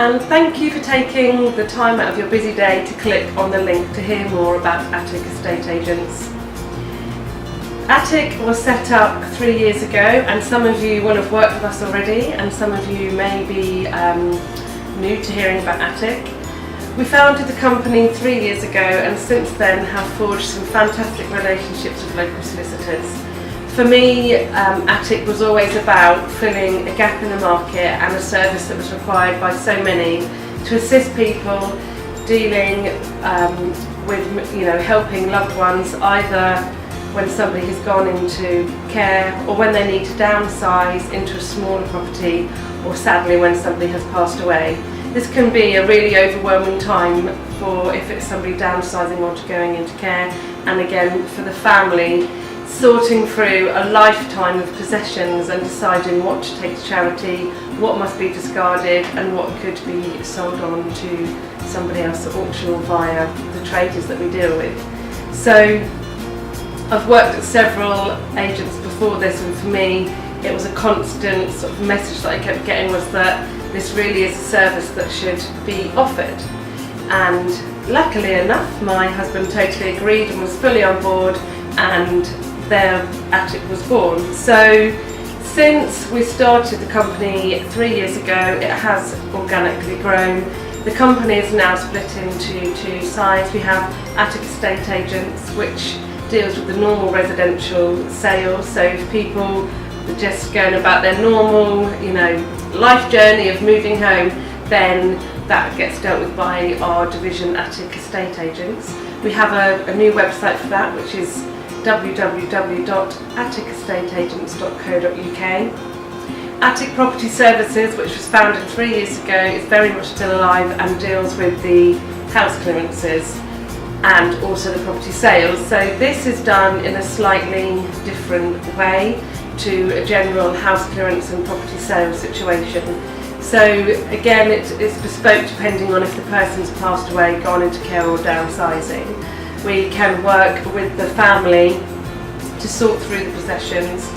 and thank you for taking the time out of your busy day to click on the link to hear more about Attic Estate Agents. Attic was set up 3 years ago, and some of you will have worked with us already, and some of you may be new to hearing about Attic. We founded the company 3 years ago, and since then have forged some fantastic relationships with local solicitors. For me, Attic was always about filling a gap in the market and a service that was required by so many to assist people dealing with, helping loved ones, either when somebody has gone into care or when they need to downsize into a smaller property, or sadly when somebody has passed away. This can be a really overwhelming time for if it's somebody downsizing or going into care, and again for the family, sorting through a lifetime of possessions and deciding what to take to charity, what must be discarded and what could be sold on to somebody else at auction or via the traders that we deal with. So I've worked at several agents before this, and for me it was a constant sort of message that I kept getting was that this really is a service that should be offered. And luckily enough, my husband totally agreed and was fully on board, and there Attic was born. So since we started the company 3 years ago, it has organically grown. The company is now split into two sides. We have Attic Estate Agents, which deals with the normal residential sales. So if people are just going about their normal, life journey of moving home, then that gets dealt with by our division Attic Estate Agents. We have a new website for that, which is www.atticestateagents.co.uk. Attic Property Services, which was founded 3 years ago, is very much still alive and deals with the house clearances and also the property sales. So this is done in a slightly different way to a general house clearance and property sales situation. So again, it's bespoke depending on if the person's passed away, gone into care or downsizing. We can work with the family to sort through the possessions,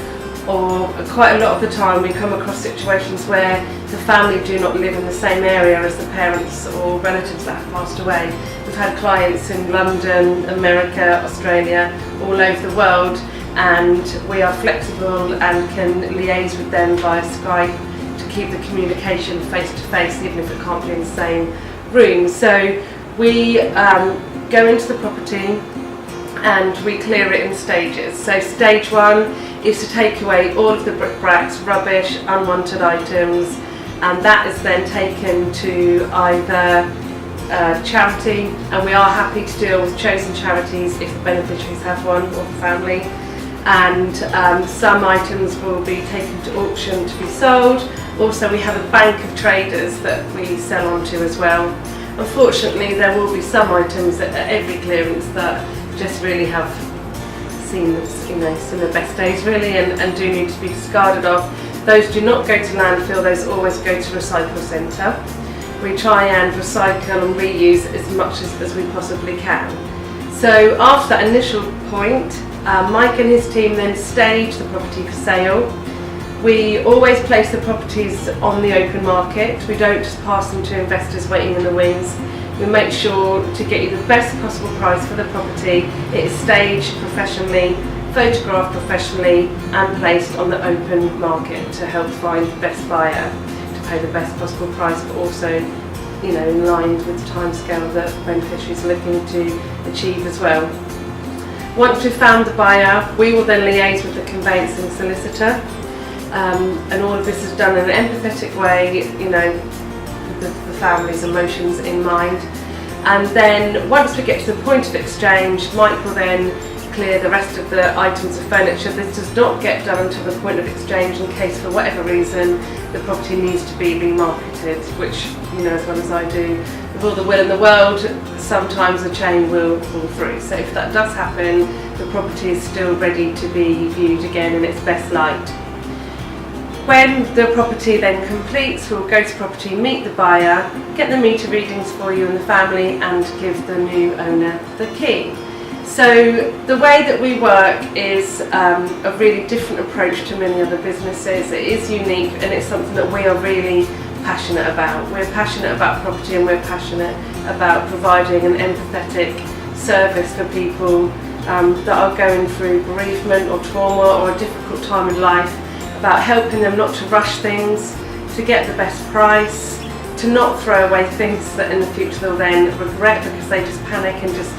or quite a lot of the time we come across situations where the family do not live in the same area as the parents or relatives that have passed away. We've had clients in London, America, Australia, all over the world, and we are flexible and can liaise with them via Skype to keep the communication face to face, even if it can't be in the same room. So we go into the property and we clear it in stages. So stage one is to take away all of the bric-a-bracs, rubbish, unwanted items, and that is then taken to either charity, and we are happy to deal with chosen charities if the beneficiaries have one, or the family. And some items will be taken to auction to be sold. Also, we have a bank of traders that we sell on to as well. Unfortunately, there will be some items at every clearance that just really have seen the best days really, and do need to be discarded off. Those do not go to landfill, those always go to recycle centre. We try and recycle and reuse as much as we possibly can. So after that initial point, Mike and his team then stage the property for sale. We always place the properties on the open market. We don't just pass them to investors waiting in the wings. We make sure to get you the best possible price for the property. It is staged professionally, photographed professionally, and placed on the open market to help find the best buyer to pay the best possible price, but also in line with the timescale that beneficiaries are looking to achieve as well. Once we've found the buyer, we will then liaise with the conveyancing solicitor, and all of this is done in an empathetic way, the family's emotions in mind. And then once we get to the point of exchange, Mike will then clear the rest of the items of furniture. This does not get done until the point of exchange in case for whatever reason the property needs to be remarketed, which as well as I do, with all the will in the world, sometimes the chain will fall through. So if that does happen, the property is still ready to be viewed again in its best light. When the property then completes, we'll go to property, meet the buyer, get the meter readings for you and the family, and give the new owner the key. So the way that we work is a really different approach to many other businesses. It is unique, and it's something that we are really passionate about. We're passionate about property, and we're passionate about providing an empathetic service for people that are going through bereavement or trauma or a difficult time in life, about helping them not to rush things, to get the best price, to not throw away things that in the future they'll then regret because they just panic and just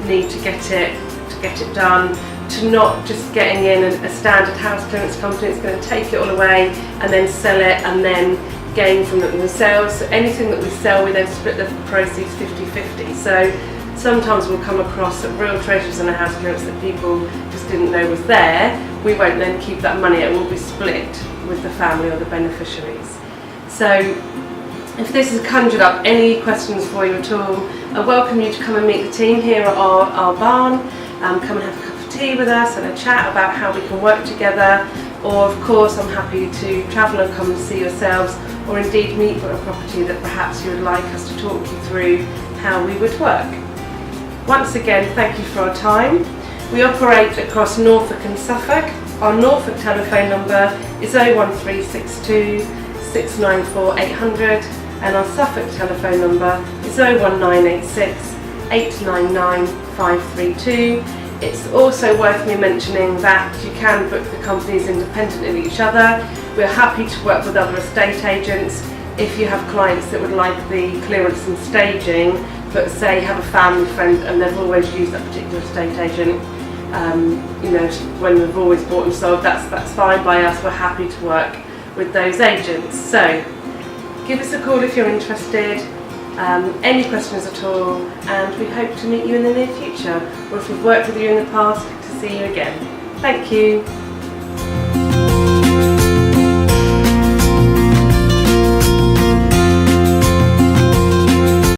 need to get it done, to not just getting in a standard house clearance company that's going to take it all away and then sell it and then gain from it themselves. So anything that we sell, we then split the proceeds 50-50. So sometimes we'll come across real treasures in a house clearance that people just didn't know was there. We won't then keep that money, it will be split with the family or the beneficiaries. So if this has conjured up any questions for you at all, I welcome you to come and meet the team here at our barn. Come and have a cup of tea with us and a chat about how we can work together, or of course I'm happy to travel and come and see yourselves, or indeed meet for a property that perhaps you would like us to talk you through how we would work. Once again, thank you for our time. We operate across Norfolk and Suffolk. Our Norfolk telephone number is 01362 694 800 and our Suffolk telephone number is 01986 899 532. It's also worth me mentioning that you can book the companies independently of each other. We're happy to work with other estate agents if you have clients that would like the clearance and staging, but say have a family friend and they've always used that particular estate agent. When they've always bought and sold, that's fine by us. We're happy to work with those agents. So give us a call if you're interested, any questions at all, and we hope to meet you in the near future, or if we've worked with you in the past, to see you again. Thank you.